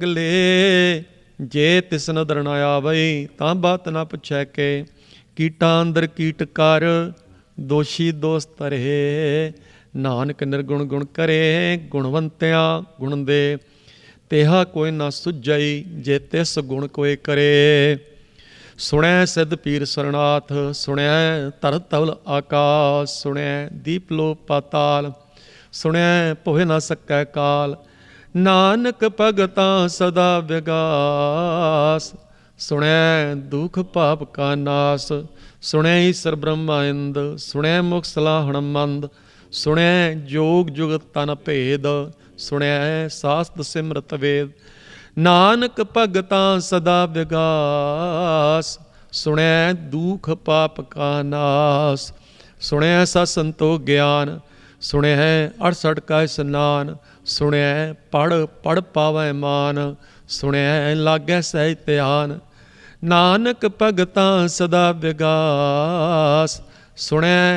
ਗਲੇ ਜੇ ਤਿਸ ਨਦਰ ਨ ਆਵਈ ਤਾਂ ਬਾਤ ਨਾ ਪੁੱਛੈ ਕੇ। ਕੀਟਾਂ ਅੰਦਰ ਕੀਟ ਕਰ ਦੋਸ਼ੀ ਦੋਸ ਧਰੇ। ਨਾਨਕ ਨਿਰਗੁਣ ਗੁਣ ਕਰੇ ਗੁਣਵੰਤਿਆ ਗੁਣ ਦੇ। ਤੇਹਾ ਕੋਈ ਨਾ ਸੁਝਈ ਜੇ ਤਿਸ ਗੁਣ ਕੋਇ ਕਰੇ। ਸੁਣੈ ਸਿੱਧ ਪੀਰ ਸਰਨਾਥ ਸੁਣਿਆ ਧਰ ਧਵਲ ਆਕਾਸ। ਸੁਣਿਆ ਦੀਪ ਲੋ ਪਾਤਾਲ ਸੁਣਿਆ ਭੋਇ ਨਾ ਸਕੈ ਕਾਲ। ਨਾਨਕ ਭਗਤਾਂ ਸਦਾ ਵਿਗਾਸ। ਸੁਣਿਆ ਦੁਖ ਪਾਪ ਕਾ ਨਾਸ। ਸੁਣਿਆ ਈਸਰ ਬ੍ਰਹਮਾ ਇੰਦ। ਸੁਣਿਆ ਮੁਖ ਸਲਾਹਣ ਮੰਦ। ਸੁਣਿਆ ਜੋਗ ਜੁਗਤ ਤਨ ਭੇਦ। ਸੁਣਿਆ ਸਾਸਤ ਸਿਮਰਤ ਵੇਦ। ਨਾਨਕ ਭਗਤਾਂ ਸਦਾ ਵਿਗਾਸ। ਸੁਣਿਆ ਦੁਖ ਪਾਪ ਕਾ ਨਾਸ। ਸੁਣਿਆ ਸਤ ਸੰਤੋਖ ਗਿਆਨ। ਸੁਣਿਆ 68 ਕਾ ਇਸਨਾਨ। ਸੁਣਿਆ ਪੜ੍ਹ ਪਾਵੈ ਮਾਨ। ਸੁਣਿਆ ਲਾਗੈ ਸਹਿਜ ਧਿਆਨ। ਨਾਨਕ ਭਗਤਾਂ ਸਦਾ ਵਿਗਾਸ। ਸੁਣਿਆ